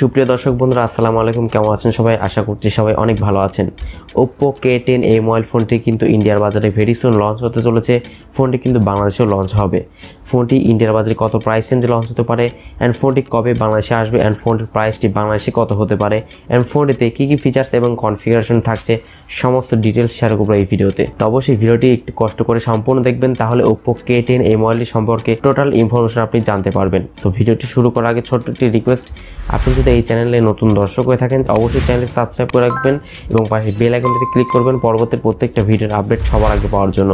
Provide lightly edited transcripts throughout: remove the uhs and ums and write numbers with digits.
সুপ্রিয় দর্শক বন্ধুরা আসসালামু আলাইকুম, কেমন আছেন সবাই? আশা করছি সবাই অনেক ভালো আছেন। Oppo K10 এই মোবাইল ফোনটি কিন্তু ইন্ডিয়ার বাজারে ভেরি সুন লঞ্চ হতে চলেছে। ফোনটি কিন্তু বাংলাদেশেও লঞ্চ হবে। ফোনটি ইন্ডিয়ার বাজারে কত প্রাইস রেঞ্জে লঞ্চ হতে পারে অ্যান্ড ফোনটি কবে বাংলাদেশে আসবে অ্যান্ড ফোনটির প্রাইসটি বাংলাদেশে কত হতে পারে অ্যান্ড ফোনটিতে কী কী ফিচার্স এবং কনফিগারেশন থাকছে সমস্ত ডিটেলস শেয়ার করবো এই ভিডিওতে। তো অবশ্যই ভিডিওটি একটু কষ্ট করে সম্পূর্ণ দেখবেন, তাহলে Oppo K10 এই মোবাইলটি সম্পর্কে টোটাল ইনফরমেশন আপনি জানতে পারবেন। সো ভিডিওটি শুরু করার আগে ছোট্ট একটি রিকোয়েস্ট, আপনি যদি এই চ্যানেলে নতুন দর্শক হয়ে থাকেন অবশ্যই চ্যানেলটি সাবস্ক্রাইব করে রাখবেন এবং পাশে বেল আইকনটিতে ক্লিক করবেন পরবর্তী প্রত্যেকটা ভিডিওর আপডেট সবার আগে পাওয়ার জন্য।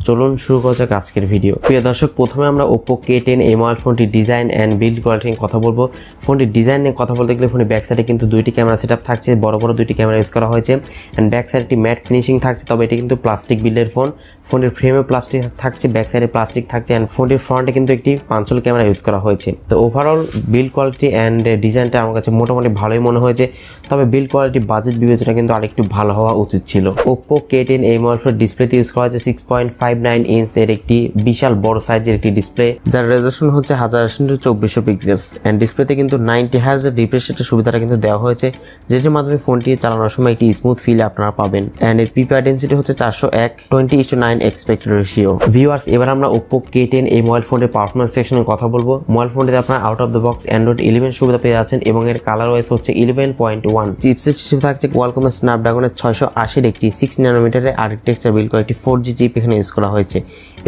চলুন শুরু করা যাক আজকের ভিডিও। প্রিয় দর্শক, প্রথমে আমরা Oppo K10 এই মোবাইল ফোনটি ডিজাইন অ্যান্ড বিল্ড কোয়ালিটি নিয়ে কথা বলবো। ফোনটির ডিজাইন নিয়ে কথা বলতে গেলে ফোনের ব্যাক সাইডে কিন্তু দুইটি ক্যামেরা সেটআপ থাকছে, বড় বড় দুইটি ক্যামেরা ইউজ করা হয়েছে অ্যান্ড ব্যাক সাইডে একটি ম্যাট ফিনিশিং থাকছে, তবে এটি কিন্তু প্লাস্টিক বিল্ডের ফোন। ফোনের ফ্রেমে প্লাস্টিক থাকছে, ব্যাক সাইডে প্লাস্টিক থাকছে অ্যান্ড ফোনটির ফ্রন্টে কিন্তু একটি পাঞ্চল ক্যামেরা ইউজ করা হয়েছে। তো ওভারঅল বিল্ড কোয়ালিটি অ্যান্ড ডিজাইনটা আমার কাছে মোটামুটি ভালোই মনে হয়েছে, তবে বিল্ড কোয়ালিটি বাজেট বিবেচনা কিন্তু আরেকটু ভালো হওয়া উচিত ছিল। Oppo K10 এই মোবাইল ফোনের ডিসপ্লেতে ইউজ করা হয়েছে 6.59 ইঞ্চ এর একটি বিশাল বড় সাইজের একটি ডিসপ্লে, যার রেজোলিউশন হচ্ছে 1080x2400 পিক্সেলস অ্যান্ড ডিসপ্লেতে কিন্তু 90 হার্জ রিফ্রেশ রেটের সুবিধাটা কিন্তু দেওয়া হয়েছে, যেটির মাধ্যমে ফোনটি চালানোর সময় একটি স্মুথ ফিল আপনারা পাবেন অ্যান্ড এর পিপিআই ডেনসিটি হচ্ছে 401 20:9 এক্সপেক্টেড রেশিও। ভিউয়ার্স, এবার আমরা Oppo K10 এই মোবাইল ফোনের পারফরম্যান্স সেকশনে কথা বলবো। মোবাইল ফোনটিতে আপনারা out of the box Android 11 সুবিধা পেয়ে যাচ্ছেন এবং এর কালার ওএস হচ্ছে 11.1। চিপসেট হিসেবে থাকছে কোয়ালকমের স্ন্যাপড্রাগনের 680 একটি 6 ন্যানোমিটারের আর্কিটেকচার বিল্ড করে একটি 4G চিপ এখানে ইউজ করা হয়েছে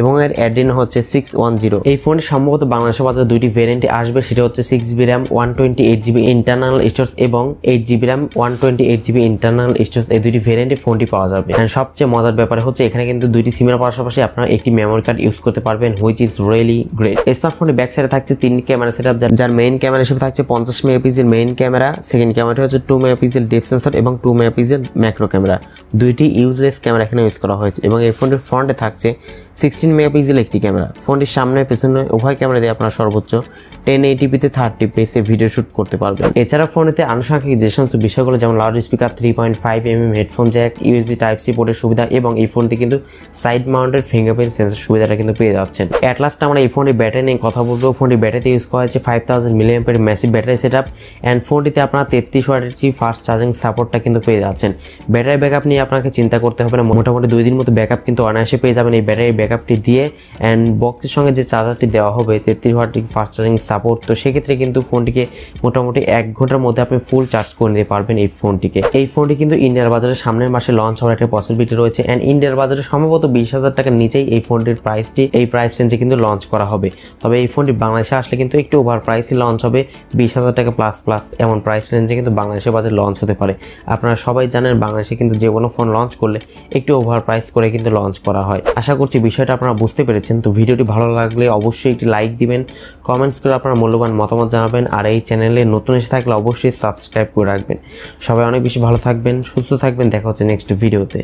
এবং এর অ্যাড্রেনো হচ্ছে 610। এই ফোনটি সম্ভবত বাংলাদেশের বাজারে দুইটি ভেরিয়েন্টে আসবে, সেটা হচ্ছে 6GB RAM 128GB internal storage এবং 8GB RAM 128GB internal storage. এই দুইটি ভেরিয়েন্টে ফোনটি পাওয়া যাবে এন্ড সবচেয়ে মজার ব্যাপার হচ্ছে এখানে কিন্তু দুইটি সিমের পাশাপাশি আপনারা একটি মেমোরি কার্ড ইউজ করতে পারবেন, হুইচ ইজ রিয়েলি গ্রেট। স্মার্টফোনের ব্যাক সাইডে থাকছে 3 ক্যামেরা সেটআপ, যার মেইন ক্যামেরা হিসেবে থাকছে 50 মেগাপিক্সেল মেইন ক্যামেরা, সেকেন্ড ক্যামেরাটি হচ্ছে 2 মেগাপিক্সেল ডেপথ সেন্সর এবং 2 মেগাপিক্সেল ম্যাক্রো ক্যামেরা। দুইটি ইউজলেস ক্যামেরা এখানে ইউজ করা হয়েছে এবং এই ফোনটির ফ্রন্টে থাকছে 16 মেগাপিক্সেল একটি ক্যামেরা। ফোনটির সামনে পেছনে উভয় ক্যামেরা দিয়ে আপনারা সর্বোচ্চ 1080p-তে 30 fps ভিডিও শুট করতে পারবেন। এছাড়া ফোনেতে আনুষঙ্গিক যে সমস্ত বিষয়গুলো যেমন loud speaker, 3.5mm headphone Jack, USB Type-C পোর্টের সুবিধা এবং এই ফোনটি কিন্তু সাইড মাউন্টেড ফিঙ্গারপ্রিন্ট সেন্সর সুবিধাটা কিন্তু পেয়ে যাচ্ছেন। অ্যাট লাস্ট আমরা এই ফোনটির ব্যাটারি নিয়ে কথা বলবো। ফোনটির ব্যাটারিতে ইউজ করা হয়েছে 5000 mAh massive battery setup and ফোনটিতে আপনারা 33 ওয়াটের ফাস্ট চার্জিং সাপোর্টটা কিন্তু পেয়ে যাচ্ছেন। ব্যাটারি ব্যাকআপ নিয়ে আপনাকে চিন্তা করতে হবে না, মোটামুটি 2 দিন মতো ব্যাকআপ কিন্তু অনায়াসে পেয়ে যাবেন এই ব্যাটারি ব্যাকআপটি দিয়ে অ্যান্ড বক্সের সঙ্গে যে চার্জারটি দেওয়া হবে 33 ওয়াটের ফাস্ট চার্জিং সাপোর্ট, তো সেক্ষেত্রে কিন্তু ফোনটিকে মোটামুটি 1 ঘন্টার মধ্যে আপনি ফুল চার্জ করে নিতে পারবেন এই ফোনটিকে। এই ফোনটি কিন্তু ইন্ডিয়ার বাজারে সামনের মাসে লঞ্চ হওয়ার একটা পসিবিলিটি রয়েছে অ্যান্ড ইন্ডিয়ার বাজারে সম্ভবত 20,000 টাকার নিচেই এই ফোনটির প্রাইসটি এই প্রাইস রেঞ্জে কিন্তু লঞ্চ করা হবে। তবে এই ফোনটি বাংলাদেশে আসলে কিন্তু একটু ওভার প্রাইসে লঞ্চ হবে, 20,000 টাকা প্লাস এমন প্রাইস রেঞ্জে কিন্তু বাংলাদেশের বাজারে লঞ্চ হতে পারে। আপনারা সবাই জানেন বাংলাদেশে কিন্তু যে কোনো ফোন লঞ্চ করলে একটু ওভার প্রাইস করে কিন্তু লঞ্চ করা হয়। আশা করছি বিষয়টা আপনারা বুঝতে পেরেছেন। তো ভিডিওটি ভালো লাগলে অবশ্যই একটি লাইক দিবেন, কমেন্টস করে আপনার মূল্যবান মতামত জানাবেন আর এই চ্যানেলে নতুন এসে থাকলে অবশ্যই সাবস্ক্রাইব করে রাখবেন। সবাই অনেক বেশি ভালো থাকবেন, সুস্থ থাকবেন, দেখা হচ্ছে নেক্সট ভিডিওতে।